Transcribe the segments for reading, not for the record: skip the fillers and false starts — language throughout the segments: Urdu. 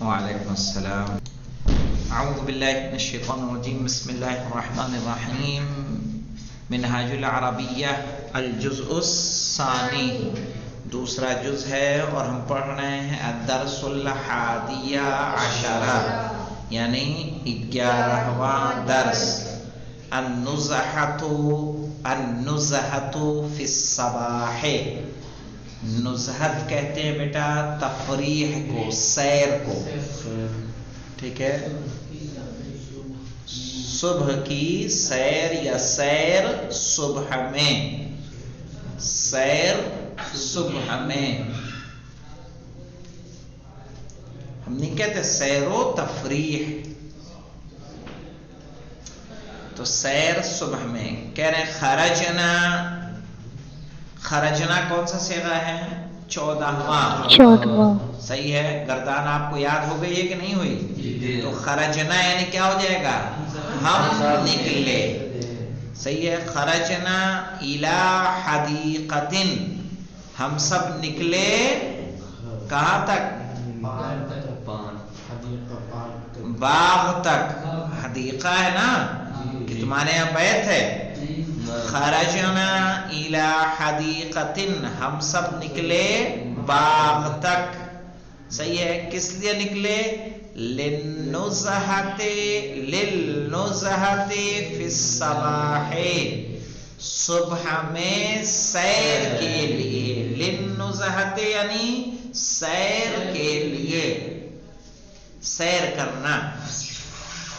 وعلیکم السلام. اعوذ باللہ من الشیطان الرجیم. بسم اللہ الرحمن الرحیم. منہاج العربیہ الجزء الثانی، دوسرا جز ہے اور ہم پڑھ رہے ہیں الدرس الحادی عشرہ یعنی 11واں درس. النزہۃ فی الصباح. نزہت کہتے ہیں بیٹا تفریح کو، سیر کو، ٹھیک ہے، صبح کی سیر یا سیر صبح میں، سیر صبح میں. ہم نہیں کہتے سیر و تفریح، تو سیر صبح میں. کہہ رہے ہیں خرجنا. خرجنا کون سا صیغہ ہے؟ 14واں. صحیح ہے. گردان آپ کو یاد ہو گئی ہے کہ نہیں ہوئی؟ تو خرجنا یعنی کیا ہو جائے گا؟ ہم نکلے. صحیح ہے. خرجنا الی حدیقۃ، ہم سب نکلے کہاں تک؟ باغ تک. حدیقہ ہے نا کہ تمہارے یہاں بیت ہے. خرجنا الی حدیقۃ، ہم سب نکلے باغ تک. صحیح ہے. کس لیے نکلے؟ للنزہۃ فی الصباح، صبح میں سیر کے لیے. للنزہۃ یعنی سیر کے لیے، سیر کرنا.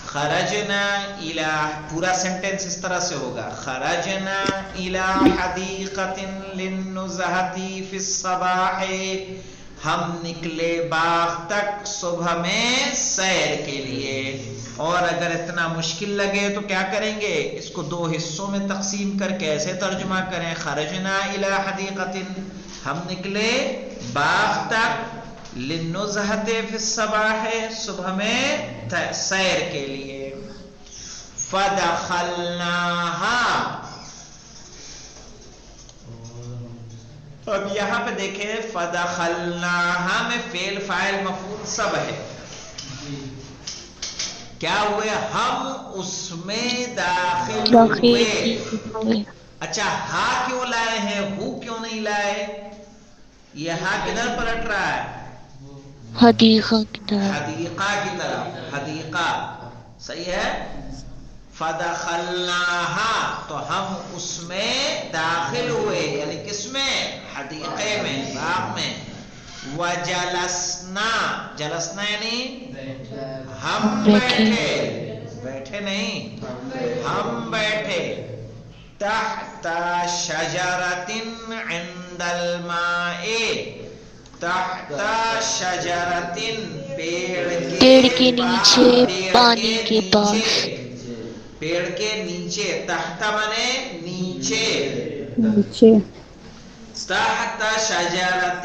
خرجنا الی، پورا سینٹنس اس طرح سے ہوگا، خرجنا الی حدیقۃ للنزہۃ فی الصباح، ہم نکلے باغ تک صبح میں سیر کے لیے. اور اگر اتنا مشکل لگے تو کیا کریں گے؟ اس کو دو حصوں میں تقسیم کر کے ایسے ترجمہ کریں، خرجنا الی حدیقۃ، ہم نکلے باغ تک، للنزہۃ فی الصباح، صبح میں سیر کے لیے. فدخلناہا. اب یہاں پہ دیکھیں فدخلناہا میں فعل فاعل مفعول سب ہے. کیا ہوئے؟ ہم اس میں داخل ہوئے. اچھا ہا کیوں لائے ہیں، ہو کیوں نہیں لائے؟ یہ ہا کدھر پلٹ رہا ہے؟ حدیقہ کی طرف. حدیقہ کی طرف. حدیقہ. صحیح ہے. فدخلناہا تو ہم اس میں داخل ہوئے، یعنی کس میں؟ حدیقے میں، باغ میں. وجلسنا، جلسنا یعنی ہم بیٹھے. بیٹھے نہیں، ہم بیٹھے. تحت شجرۃ عند الماء، تحت شجرۃ پیڑ کے نیچے، پانی کے پاس. پیڑ کے نیچے. تحت مانے نیچے. نیچے. تحت شجرۃ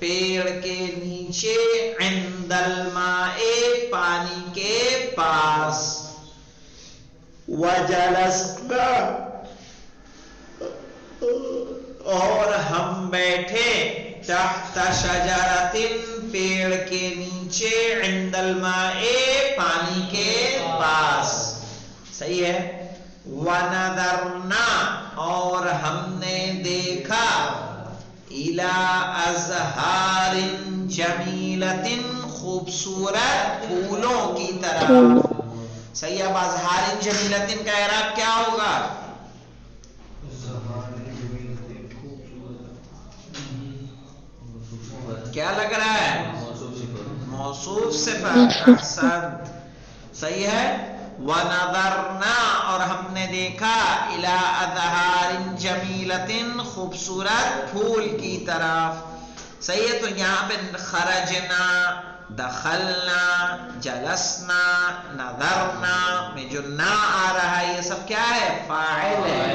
پیڑ کے نیچے، عند الماء پانی کے پاس. وجلسنا اور ہم بیٹھے، تحت شجرۃ پیڑ کے نیچے، عند الماء پانی کے پاس. صحیح ہے. ونظرنا اور ہم نے دیکھا، الی ازہار جمیلۃ خوبصورت پھولوں کی طرف. صحیح. اب ازہار جمیلۃ کا اعراب کیا ہوگا؟ کیا لگ رہا ہے؟ موصوف صفت. احسنت. صحیح ہے. وَنَظَرْنَا اور ہم نے دیکھا، إِلَىٰ أَزْهَارٍ جَمِيلَةٍ خوبصورت پھول کی طرف. صحیح ہے. تو یہاں پہ خرجنا، دخلنا، جلسنا، نظرنا میں جو نا آ رہا ہے یہ سب کیا ہے؟ فاعل ہے.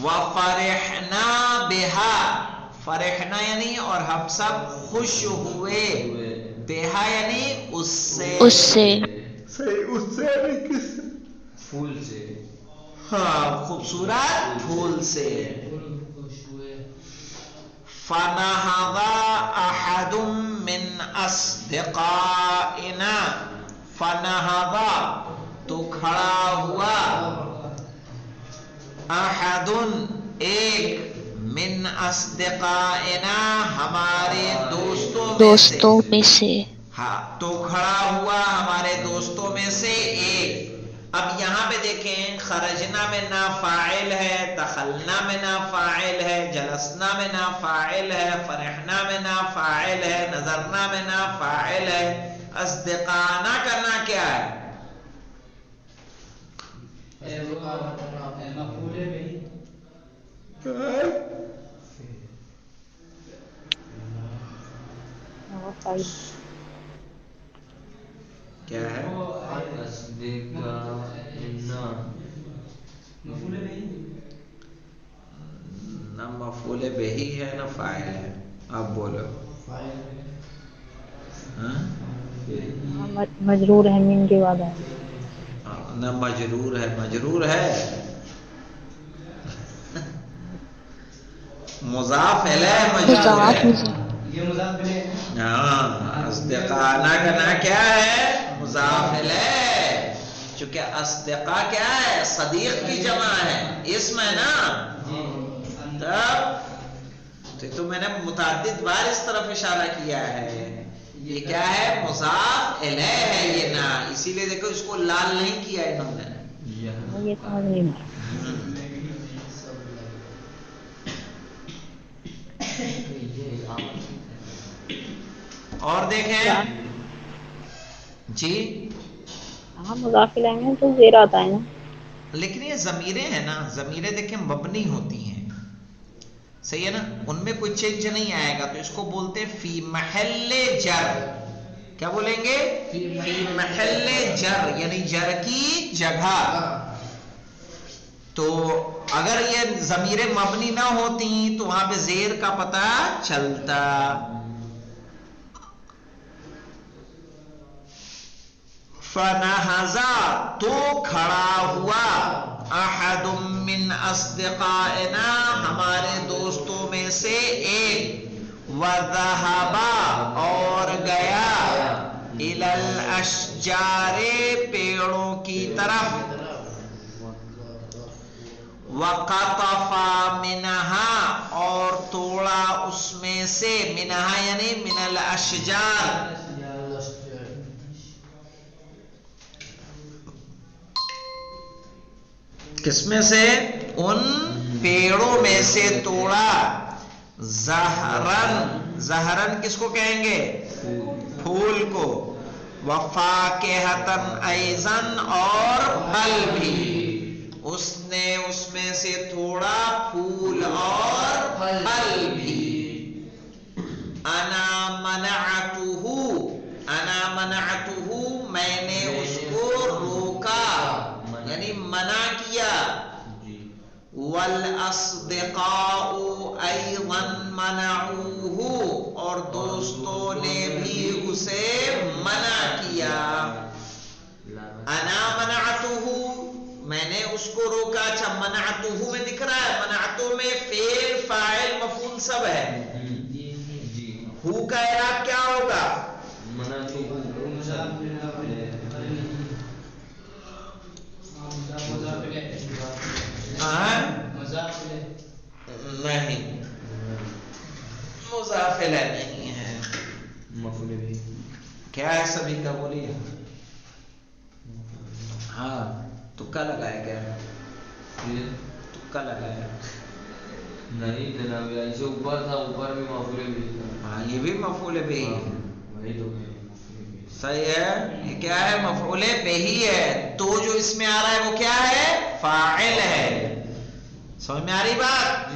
وَفَرِحْنَا بِهَا، فرحنا یعنی اور ہم سب خوش ہوئے، بہا یعنی اس سے. اس سے. اس سے کس؟ پھول سے. ہاں، خوبصورت پھول سے. فَنَهَضَ أَحَدٌ من اصدقائنا فنہضا تو کھڑا ہوا احد ایک من اصدقائنا ہمارے دوستوں میں سے ہاں تو کھڑا ہوا ہمارے دوستوں میں سے ایک. اب یہاں پہ دیکھیں خرجنا میں نا فاعل ہے، دخلنا میں نا فاعل ہے، جلسنا میں نا فاعل ہے، فرحنا میں نا فاعل ہے، نظرنا میں نا فاعل ہے. اصدقانا کرنا کیا ہے؟ کیا ہے؟ نہ مفعول بہی ہے نہ فاعل ہے. آپ بولو. مجرور ہے من کے بعد ہے. نہ مجرور ہے. مجرور ہے مضاف الیہ مجرور ہے. ہاں اصدقانا کا نا کیا ہے؟ مضاف الیہ. چونکہ اصدقاء کیا ہے؟ صدیق کی جمع ہے، اسم ہے نا. تب تو میں نے متعدد بار اس طرف اشارہ کیا ہے. یہ کیا ہے؟ مضاف الیہ ہے یہ نا. اسی لیے دیکھو اس کو لال نہیں کیا انہوں نے. یہ سمجھ نہیں آ رہا. اور دیکھیں جی ہاں مضاف الیہ میں تو زیر آتا ہے نا. لیکن یہ ضمیریں ہیں نا، ضمیریں دیکھیں مبنی ہوتی ہیں، صحیح ہے نا، ان میں کوئی چینج نہیں آئے گا. تو اس کو بولتے ہیں فی محل جر. کیا بولیں گے؟ فی محل جر، یعنی جر کی جگہ. تو اگر یہ ضمیریں مبنی نہ ہوتی تو وہاں پہ زیر کا پتہ چلتا. فنہضا تو کھڑا ہوا احد من اصدقائنا ہمارے دوستوں میں سے ایک. وذهب اور گیا الی الاشجار پیڑوں کی طرف. وقطف منها اور توڑا اس میں سے. منها یعنی من الاشجار. کس میں سے؟ ان پیڑوں میں سے توڑا. زہرن، زہرن کس کو کہیں گے؟ پھول کو. وفاکہتن ایضاً اور پھل بھی. اس نے اس میں سے توڑا پھول اور پھل بھی. انا منعتہ، انا منعتہ میں نے اس کو روکا یعنی منع کیا. والاصدقاء ایضا منعوہ اور دوستوں نے بھی اسے منع کیا. انا منعتہ میں نے اس کو روکا. اچھا منعتہ میں دکھ رہا ہے، منعتہ میں فعل فاعل مفعول سب ہے. ہو کا اعراب کیا ہوگا؟ نہیں مضاف الیہ نہیں ہے. کیا ہے سبھی کا بولیے؟ ہاں تکا لگایا کیا؟ تکا لگایا نہیں جناب، ایسے اوپر تھا، اوپر بھی مفعول بھی تھا. ہاں یہ بھی مفعول بہ ہے. صحیح ہے. یہ کیا ہے؟ مفعول بہ ہے. تو جو اس میں آ رہا ہے وہ کیا ہے؟ فاعل ہے. سمجھ میں آ رہی بات؟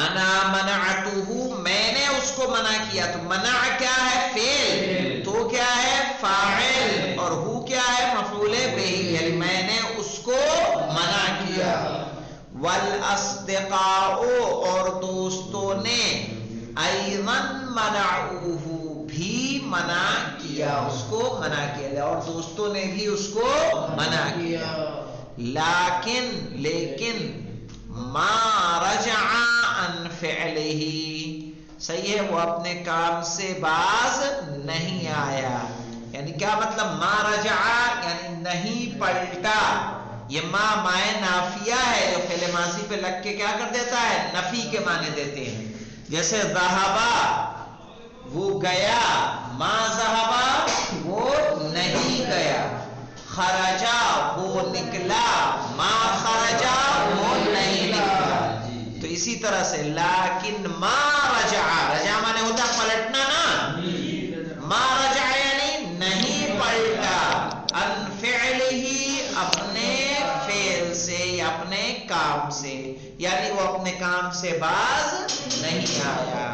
انا منعتہ میں نے اس کو منع کیا. تو منع کیا ہے؟ فعل. تو کیا ہے؟ فاعل. اور ہو کیا ہے؟ مفعول بہ یعنی میں نے اس کو منع کیا. والاصدقاء اور دوستوں نے ایضا منعوہ بھی منع کیا، اس کو منع کیا اور دوستوں نے بھی اس کو منع کیا. لیکن ما رجع عن فعلہ صحیح ہے، وہ اپنے کام سے باز نہیں آیا. یعنی کیا مطلب؟ ما رجع یعنی نہیں پلٹا. یہ ما مائے نافیہ ہے جو فعل ماضی پہ لگ کے کیا کر دیتا ہے؟ نفی کے معنی دیتے ہیں. جیسے ذہبا وہ گیا، ما ذہبا وہ نہیں گیا. خرجا وہ نکلا، ما خرجا وہ نہیں نکلا. تو اسی طرح سے لیکن ما رجع، رجع مانے ہوتا پلٹنا نا، ما رجع یعنی نہیں پلٹا، ان فعلہ اپنے فعل سے یا اپنے کام سے، یعنی وہ اپنے کام سے باز نہیں آیا.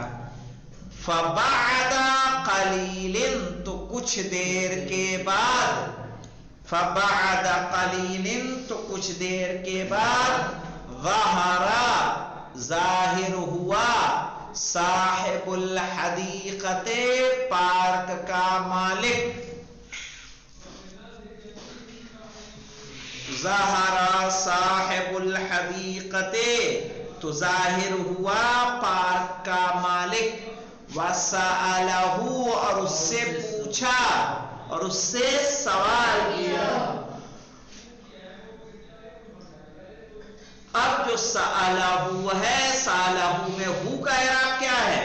فبعد قلیل تو کچھ دیر کے بعد، فبعد قلیل تو کچھ دیر کے بعد، ظہر ظاہر ہوا، صاحب الحدیقت پارک کا مالک، ظہر صاحب الحدیقت تو ظاہر ہوا پارک کا مالک، وسألہ اور اس سے پوچھا اور اس سے سوال کیا. اب جو سألہ ہے، سألہ میں ہو کا اعراب کیا ہے؟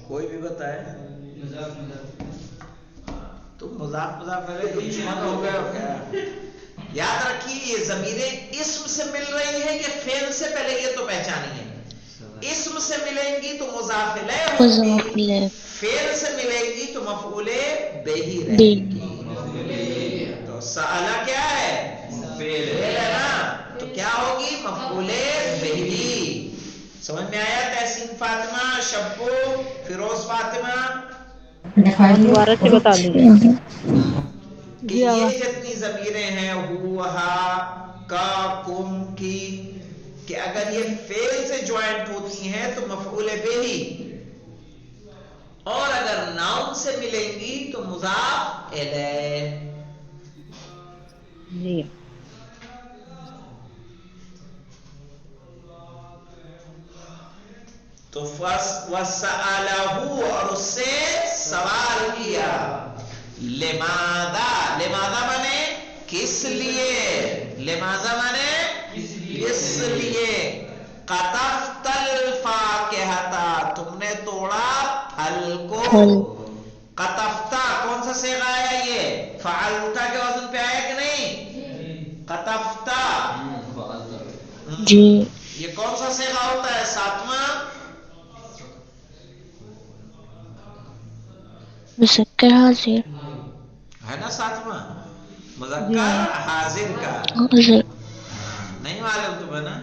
کوئی بھی بتائے. تم مضاف مضاف الیہ دشمن ہو گئے ہو کیا؟ یاد رکھیے یہ ضمیریں اسم سے مل رہی ہیں کہ فعل سے، پہلے یہ تو پہچانی ہے. اسم سے ملیں گی تو مضاف الیہ ہوگی، فعل سے ملے گی تو مفعول بہ رہے گی. تو سألہ کیا ہے؟ فعل ہے نا، تو کیا ہوگی؟ مفعول بہ. سمجھ میں آیا؟ تحسین فاطمہ، شبو، فیروز فاطمہ دوبارہ سے بتا دیجیے. کہ یہ جتنی ضمیریں ہیں ہو، ہا، کا، کم کی، کہ اگر یہ فعل سے جوائنٹ ہوتی ہیں تو مفعول بہ، اور اگر ناؤن سے ملیں گی تو مضاف الیہ. جی تو وَسَأَلَهُ اور اس سے سوال کیا. لماذا، لماذا مانے کس لیے، لماذا مانے کس لیے. قطفت الفاکہۃ تم نے توڑا پھل کو. قطفت کون سا صیغہ آیا؟ یہ فعلت کے وزن پہ آیا کہ نہیں؟ قطفت جی یہ کون سا صیغہ ہوتا ہے؟ ساتواں مذکر حاضر ہے نا، ساتواں مذکر حاضر کا حاضر. نہیں معلوم تمہیں نا؟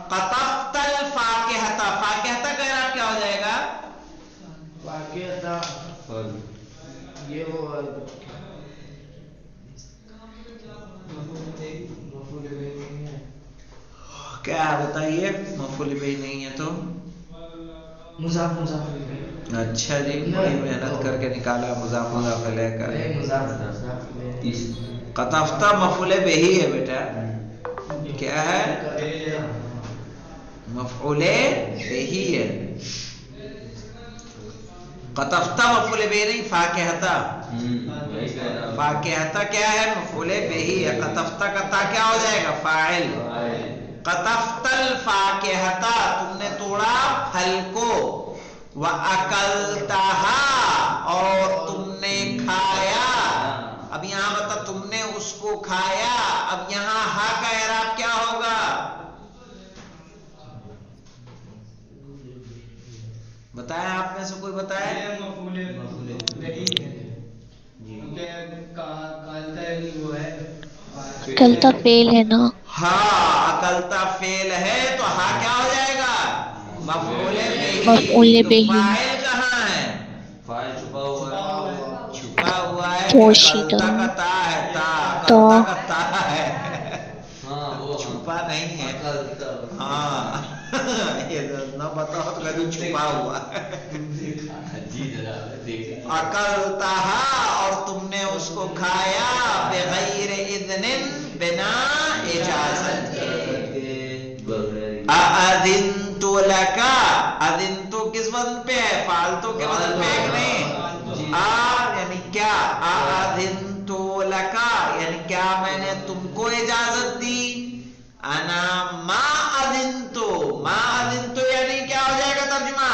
قطفت الفاکہۃ، فاکہۃ کا اعراب کیا ہو جائے گا؟ فاکہۃ یہ وہ کیا بتائیے؟ مفعول بہ نہیں ہے تو مضاف مضاف. اچھا جی، بڑی محنت کر کے نکالا مضاف مضاف الیہ کا. قطفت مفعول بہ ہی ہے بیٹا. کیا ہے؟ مفعول بہ ہی ہے. قطفت مفعول بہ نہیں، فاکہۃ. فاکہۃ کیا ہے؟ مفعول بہ ہی ہے. قطفت کا تا کیا ہو جائے گا؟ فاعل. قطفت الفاکہۃ تم نے توڑا پھل کو. وَأَكَلْتَهَا اور تم نے کھایا. اب یہاں بتا تم نے اس کو کھایا. اب یہاں ہا کا اعراب کیا ہوگا؟ بتائیں آپ میں سے کوئی بتائے؟ کلتا فعل ہے نا. ہاں اکلتا فعل ہے تو ہا کیا ہو جائے گا؟ مفعول بہ. مفعول تو بہ. فاعل کہاں ہے؟ فاعل چھپا ہوا ہے. چھپا ہوا ہے. پوشیدہ اکلتا کا تا ہے، تا تو اکلتا کا تا ہے. ہاں وہ چھپا نہیں ہے. ہاں یہ نہ بتاؤ تو کبھی چھپا ہوا. جی جناب دیکھیں. اکلتہا اور تم نے اس کو کھایا بغیر اذن بنا اجازت کے. اذنت لک اذنت کس وزن پہ ہے؟ فالتو کے وزن پہ ہے کہ نہیں؟ یعنی کیا؟ اذنت لک یعنی کیا میں نے تم کو اجازت دی؟ انا ما اذنتو ما اذنتو یعنی کیا ہو جائے گا ترجمہ؟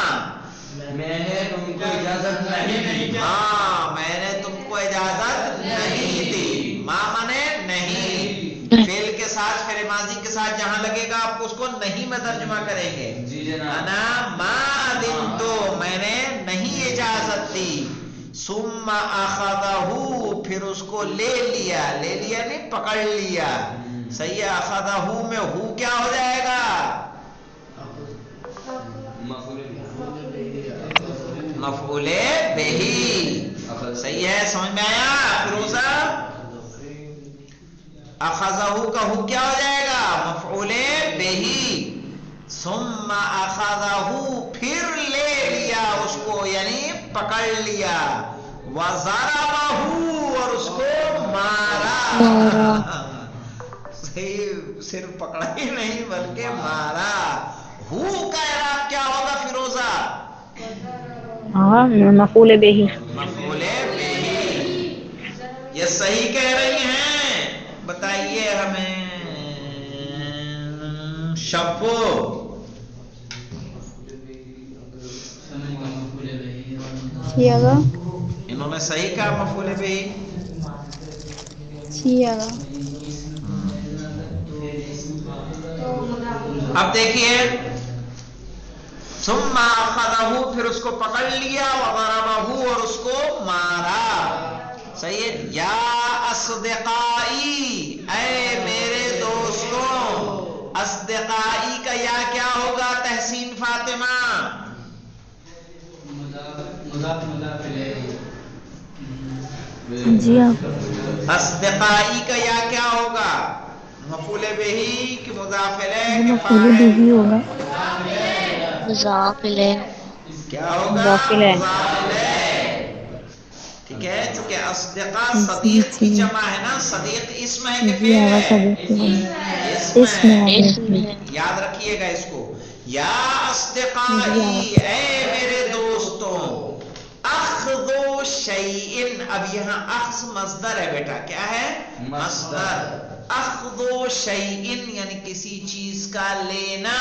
میں نے تم کو اجازت نہیں دی. ہاں میں نے تم کو اجازت نہیں دی. ما مانے نہیں. فعل کے ساتھ فعل ماضی کے ساتھ جہاں لگے گا آپ اس کو نہیں میں ترجمہ کریں گے. جی جناب. انا ما اذنتو میں نے نہیں اجازت دی. ثم اخذہ پھر اس کو لے لیا. لے لیا نہیں پکڑ لیا. صحیح ہے. اخذہ میں ہو کیا ہو جائے گا؟ مفعول بہی. صحیح ہے. سمجھ میں آیا فیروزہ؟ اخذہ کا ہو کیا ہو جائے گا؟ مفعول بہی. ثم اخذہ پھر لے لیا اس کو یعنی پکڑ لیا. وضربہ اور اس کو مارا. صحیح صرف پکڑا ہی نہیں بلکہ مارا. ہو کا اعراب کیا ہوگا فیروزہ؟ مفعول بہی. مفعول بہی. یہ صحیح کہہ رہی ہیں. بتائیے ہمیں شپو انہوں نے صحیح کہا مفعول بہی. اب دیکھیے ثم اخذہ پھر اس کو پکڑ لیا. وضربہ اور اس کو مارا. صحیح ہے. یا اصدقائی اے میرے دوستوں. اصدقائی کا یا کیا ہوگا تحسین فاطمہ؟ جی اصدقائی کا یا کیا ہوگا؟ مفعول بہی کہ مضاف الیہ کہ مفعول فاعل؟ بہی ہوگا. مضاف الیہ. کیا ہوگا؟ مضاف الیہ. مضاف الیہ. ٹھیک ہے. چونکہ اصدقاء صدیق کی جمع ہے نا. صدیق اسم ہے کہ فعل؟ اسم ہے. یاد رکھیے گا اس کو. یا اصدقائی اے میرے دوستوں. اخذو شیئن اب یہاں اخذ مصدر ہے بیٹا. کیا ہے؟ مصدر. اخذو شیئن یعنی کسی چیز کا لینا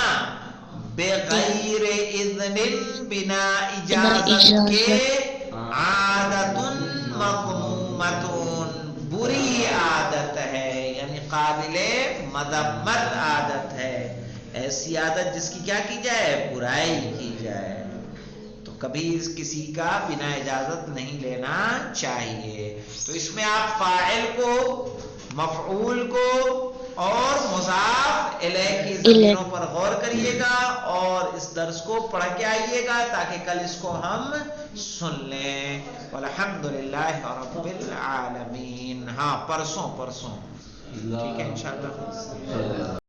بغیر اذن بنا اجازت کے. عادت مذمومۃ بری عادت ہے یعنی قابل مذمت عادت ہے. ایسی عادت جس کی کیا کی جائے؟ برائی کی جائے. تو کبھی کسی کا بنا اجازت نہیں لینا چاہیے. تو اس میں آپ فاعل کو مفعول کو اور مضاف الیہ کی ضمیروں پر غور کریے گا اور اس درس کو پڑھ کے آئیے گا تاکہ کل اس کو ہم سن لیں. والحمدللہ رب العالمین. ہاں پرسوں ٹھیک ہے انشاءاللہ.